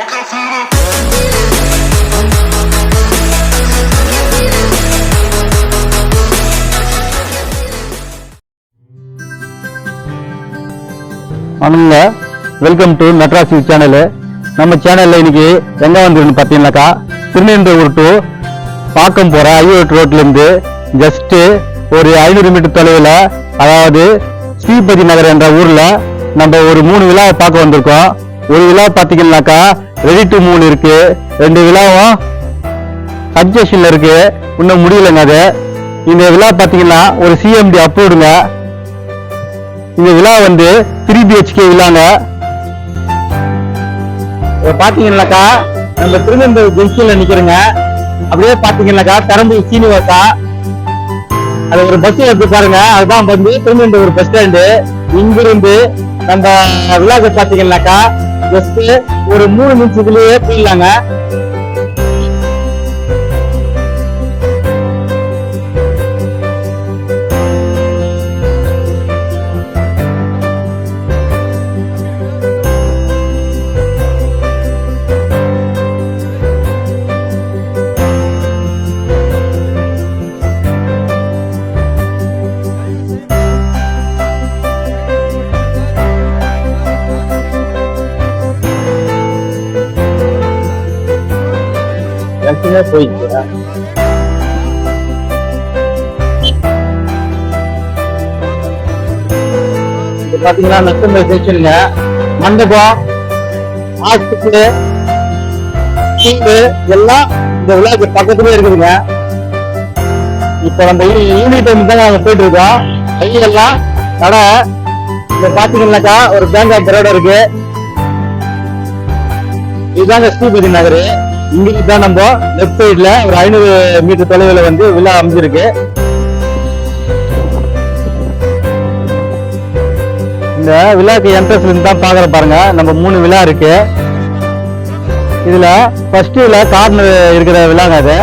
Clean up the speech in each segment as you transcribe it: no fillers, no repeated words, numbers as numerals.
வணங்க, welcome to Natraj channel. நம்ம சேனல்ல இன்னைக்கு எங்க வந்துருன்னு பார்த்தீங்கன்னாக்கா, திருநெல்வேலி டு பாக்கம் போற ஐரோட் ரோட்ல இருந்து ஜஸ்ட் ஒரு 500 மீட்டர் தொலைவில், அதாவது ஸ்ரீபதி நகர் என்ற ஊர்ல நம்ம ஒரு 3 விழாவை பார்க்க வந்திருக்கோம். ஒரு விழா பார்த்தீங்கன்னாக்கா ரெடி டு மூவ் இருக்கு, 2 விழாவும் சப்ஜெக்ஷன்ல இருக்கு, இன்னும் முடியலைங்க. அது இந்த விழா பார்த்தீங்கன்னா ஒரு சிஎம்டி அப்ரூவ்டுங்க. இந்த விழா வந்து 3 BHK விழாங்க. பாத்தீங்கன்னாக்கா நம்ம திருநெல்வேலி ஜங்ஷன்ல நிக்கிறோங்க. அப்படியே பாத்தீங்கன்னாக்கா பெரம்பூர் சீனிவாசா அது ஒரு பஸ் எடுத்து பாருங்க, அதுதான் வந்து திருநெல்வேலி ஒரு பஸ் ஸ்டாண்டு. இங்கிருந்து நம்ம விழாக்கு பாத்தீங்கன்னாக்கா ஜஸ்ட் ஒரு 3 நிமிஷத்துலயே போயிடலாங்க. போயிட்டு பாத்தீங்கன்னா நெக்ஸ்ட் செக்ஷனுங்க. மண்டபம், ஹாஸ்பிட்டல், எல்லாம் இந்த விழாக்கு பக்கத்துலயே இருக்குதுங்க. இப்ப நம்ம ஈவினிங் டைம் தான் நாங்க போயிட்டு இருக்கோம். கையெல்லாம் கடை. இங்க பாத்தீங்கன்னாக்கா ஒரு பேங்க் ஆஃப் பரோடா இருக்கு. இதுதாங்க ஸ்ரீபதி நகர். இங்கிட்டு தான் நம்ம லெப்ட் சைட்ல ஒரு 500 மீட்டர் தொலைவில் வந்து விழா அமைஞ்சிருக்கு. இந்த விழாக்கு என்ட்ரன்ஸ்ல இருந்து தான் பாக்குற பாருங்க. நம்ம 3 விழா இருக்கு. இதுல ஃபர்ஸ்ட் விழா கார்னர் இருக்கிற விழாங்க. அது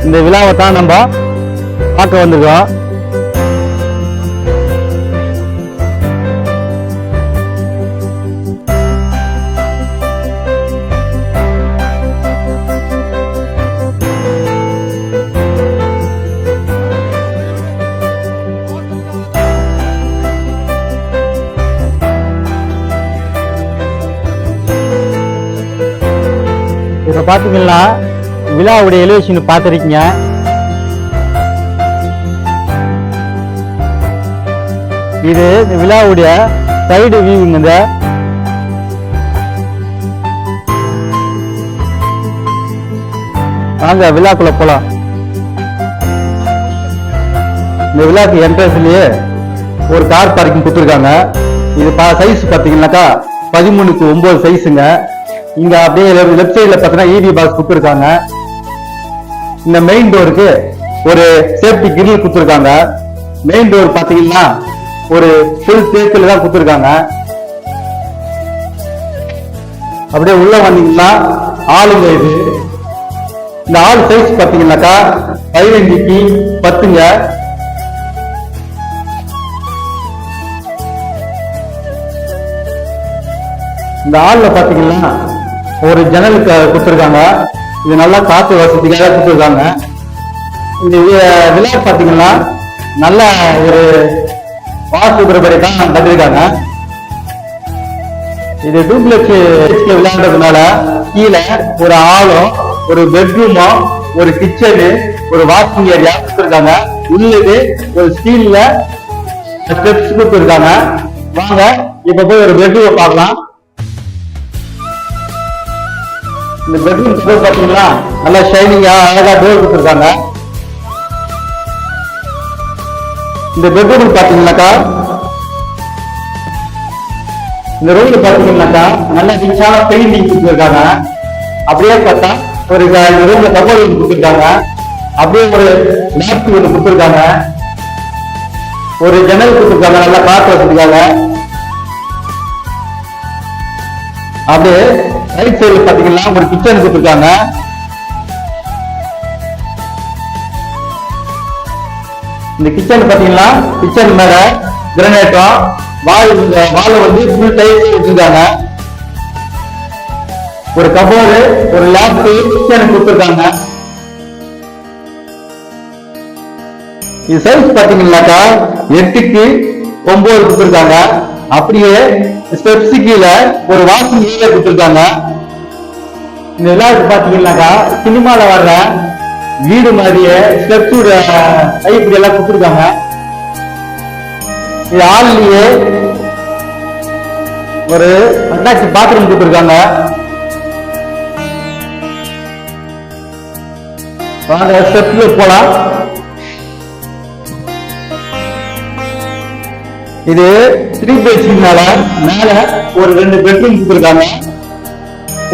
இந்த விழாவை தான் நம்ம பார்க்க வந்திருக்கோம். இப்ப பாத்தீங்கன்னா விழாவுடைய எலிவேஷன் பார்த்திருக்கீங்க. இது இந்த விழாவுடைய சைடு வியூங்க. வாங்க விழாக்குள்ள போலாம். இந்த விழாக்கு என்ட்ரன்ஸ்லயே ஒரு கார் பார்க்கிங் கொடுத்துருக்காங்க. இது சைஸ் பாத்தீங்கன்னாக்கா 13:9 சைஸுங்க. இங்க அப்படியே லெப்ட் சைட்ல பாத்தீங்கன்னா EV பாக்ஸ் கொடுத்துருக்காங்க. இந்த மெயின் டோருக்கு ஒரு சேஃப்டி கிரில் கொடுத்துருக்காங்க. மெயின் டோர் பாத்தீங்கன்னா ஒரு ஃபுல் சேஃப்டில தான் கொடுத்துருக்காங்க. அப்படியே உள்ள வந்தீங்கன்னா ஆளுங்க. இது இந்த ஆள் சைஸ் பாத்தீங்கன்னாக்கா 15க்கு 10ங்க. இந்த ஆள்ல பாத்தீங்கன்னா ஒரு ஜன்னலுக்கு கொடுத்துருக்காங்க. இது நல்லா காத்து வசதிக்காக கொடுத்துருக்காங்க. இந்த விழா பாத்தீங்கன்னா நல்ல ஒரு வாஸ்து முறைப்படி தான் கட்டிருக்காங்க. இது டூப்ளெக்ஸ் விளையாடுறதுனால கீழே ஒரு ஹாலும், ஒரு பெட்ரூமும், ஒரு கிச்சனு, ஒரு வாஷிங் ஏரியா கொடுத்துருக்காங்க. உள்ளது ஒரு ஸ்டீல்ல ஸ்டெப்ஸ் கொடுத்துருக்காங்க. வாங்க இப்ப போய் ஒரு பெட்ரூம் பார்க்கலாம். இந்த பெட்ரூம் பாத்தீங்கன்னா நல்லா ஷைனிங்கா அழகா டோர் கொடுத்துருக்காங்க. இந்த பெட்ரூம் பாத்தீங்கன்னாக்கா இந்த ரூம்ல பாத்தீங்கன்னாக்கா நல்ல ரிச்சான பெயிண்டிங் கொடுத்துருக்காங்க. அப்படியே பார்த்தா ஒரு இந்த ரூம்ல கபோர்ட் ஒன்று கொடுத்துருக்காங்க. அப்படியே ஒரு லேப்டாப் ஒன்று கொடுத்துருக்காங்க. ஒரு ஜன்னல் கொடுத்துருக்காங்க, நல்லா காத்து வசதிக்காக. அப்படியே ரைட் சைடுல பாத்தீங்கன்னா ஒரு கிச்சன் கொடுத்துருக்காங்க. இந்த கிச்சன் பாத்தீங்கன்னா கிச்சன் மேல கிரானைட்டும் வால் வந்து ஃபுல் டைல்ஸ் வச்சிருக்காங்க. ஒரு கபோர்டு, ஒரு லேப்டாப் எனக்கு கொடுத்துருக்காங்க. இது சைஸ் பாத்தீங்கன்னாக்கா 8க்கு 9 கொடுத்துருக்காங்க. அப்படியே ஸ்டெப்ஸ் கீழே ஒரு வாஷிங் ஏரியா கொடுத்துருக்காங்க. இந்த விளையாட்டு பாத்தீங்கன்னாக்கா சினிமால வர்ற வீடு மாதிரியே ஸ்டெப்ஸ் டைப் எல்லாம் கொடுத்துருக்காங்க. இது ஆள்லயே ஒரு அட்டாச் பாத்ரூம் கொடுத்துருக்காங்க. வாங்க ஸ்டெப்ஸ்ல போலாம். இது 3x3 மேல ஒரு 2 பெட்ரூம் கொடுத்துருக்காங்க.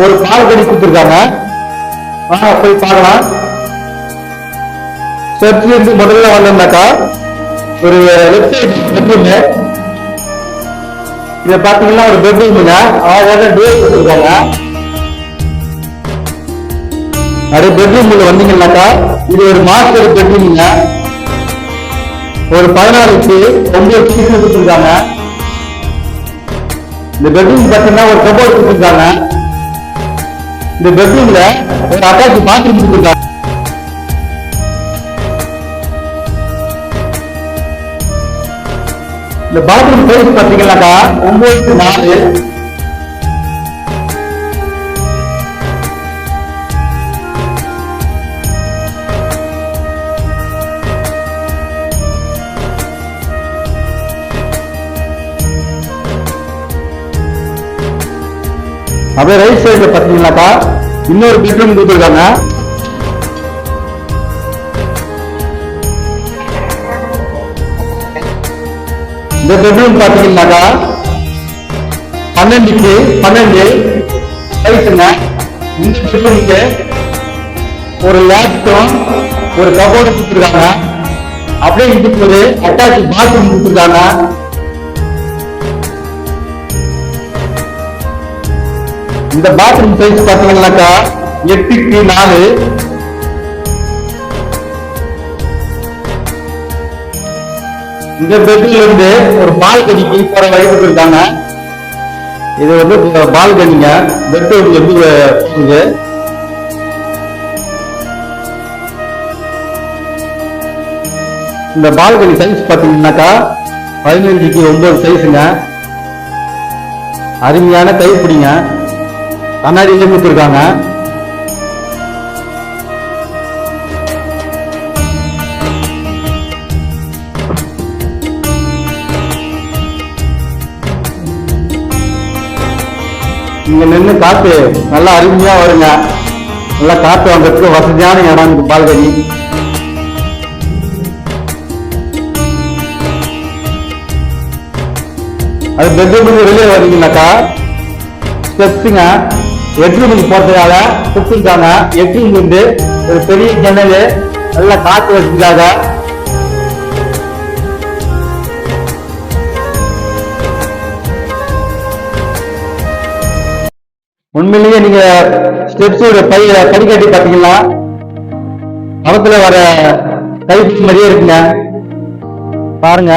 ஒரு பால்கனி கொடுத்துருக்காங்க. வாங்க போய் பார்க்கலாம். ஸ்டெப்ஸ்ல இருந்து முதல்ல வந்தோம்னாக்கா ஒரு லெஃப்ட் சைடு பெட்ரூம். இத பாத்தீங்கன்னா ஒரு பெட்ரூம்ங்க. அழகான டோர் கொடுத்துருக்காங்க. அப்படியே பெட்ரூம்ல வந்தீங்கன்னாக்கா இது ஒரு மாஸ்டர் பெட்ரூம்ங்க. ஒரு 14க்கு 9 பீஸ் கொடுத்துருக்காங்க. இந்த பெட்ரூம் பார்த்தீங்கன்னா ஒரு கபோர்டு கொடுத்துருக்காங்க. இந்த பெட்ரூம்ல ஒரு அட்டாச் பாத்ரூம் கொடுத்துருக்காங்க. இந்த பாத்ரூம் சைஸ் பார்த்தீங்கன்னாக்கா 9க்கு 4. அப்படியே ரைட் சைடுல பாத்தீங்கன்னாக்கா இன்னொரு பெட்ரூம் கொடுத்துருக்காங்க. இந்த பெட்ரூம் பாத்தீங்கன்னாக்கா 12க்கு 12 சைஸ்ங்க. இந்த பெட்ரூமுக்கு ஒரு லேப்டாப், ஒரு கபோர்டு கொடுத்துருக்காங்க. அப்படியே இதுக்கு ஒரு அட்டாச் பாத்ரூம் கொடுத்துருக்காங்க. இந்த பாத்ரூம் சைஸ் பாத்தீங்கன்னாக்கா 8க்கு 4. இந்த பெட்ல இருந்து ஒரு பால்கனிக்கு போற வழி கொடுத்துருக்காங்க. இது வந்து பால்கனிங்க. பெட் எப்படி போகுது. இந்த பால்கனி சைஸ் பாத்தீங்கன்னாக்கா 15க்கு 9 சைஸுங்க. அருமையான கைப்பிடிங்க. கண்ணாடியில கொடுத்துருக்காங்க. இங்க நின்று காத்து நல்லா அருமையா வருங்க. நல்லா காத்து வாங்கிறதுக்கு வசதியான இடம் இருக்கு பால்கனி. அது பெட்ரூம் வெளியே வரீங்கன்னாக்கா ஸ்டெப்ஸுங்க. பெட்ரூமுக்கு போறதுக்காக கொடுத்துருக்காங்க. பெட்ரூம் வந்து ஒரு பெரிய ஜன்னல், நல்லா காத்து வச்சுக்காக. உண்மையிலேயே நீங்க ஸ்டெப்ஸோட படிக்கட்டி பாத்தீங்கன்னா படத்துல வர டைப் மாதிரியே இருக்குங்க. பாருங்க,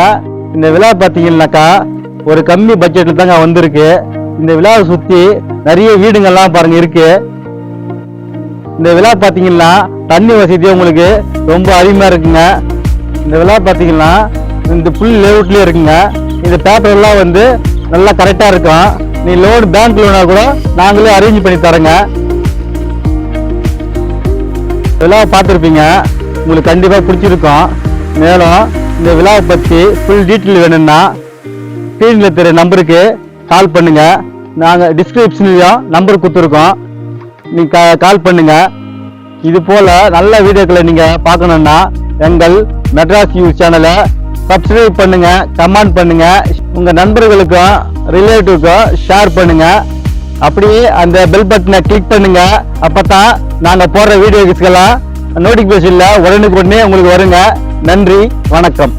இந்த விழா பாத்தீங்கன்னாக்கா ஒரு கம்மி பட்ஜெட்ல தாங்க வந்திருக்கு. இந்த விழாவை சுத்தி நிறைய வீடுங்கள்லாம் பாருங்க இருக்கு. இந்த விழா பாத்தீங்கன்னா தண்ணி வசதி உங்களுக்கு ரொம்ப அருமையா இருக்குங்க. இந்த விழா பாத்தீங்கன்னா இந்த புல் லேஅவுட்லயே இருக்குங்க. இந்த பேப்பர் எல்லாம் வந்து நல்லா கரெக்டா இருக்கும். நீ லோன் பேங்க் லோனா கூட நாங்களே அரேஞ்ச் பண்ணி தரேங்க. விழாவை பார்த்துருப்பீங்க, உங்களுக்கு கண்டிப்பா பிடிச்சிருக்கும். மேலும் இந்த விழாவை பத்தி ஃபுல் டீட்டெயில் வேணும்னா ஸ்கிரீன்ல தெரிய நம்பருக்கு கால் பண்ணுங்க. நாங்க டிஸ்கிரிப்ஷன்லயும் நம்பர் கொடுத்துருக்கோம், நீங்க கால் பண்ணுங்க. இது போல நல்ல வீடியோக்களை நீங்க பார்க்கணும்னா எங்கள் மெட்ராஸ் நியூஸ் சேனலை சப்ஸ்கிரைப் பண்ணுங்க, கமெண்ட் பண்ணுங்க, உங்க நண்பர்களுக்கும் ரிலேட்டிவ்க்கும் ஷேர் பண்ணுங்க. அப்படியே அந்த பெல் பட்டனை கிளிக் பண்ணுங்க. அப்பதான் நாங்க போடுற வீடியோஸ்க்கெல்லாம் நோட்டிபிகேஷன்ல உடனுக்குடனே உங்களுக்கு வருங்க. நன்றி, வணக்கம்.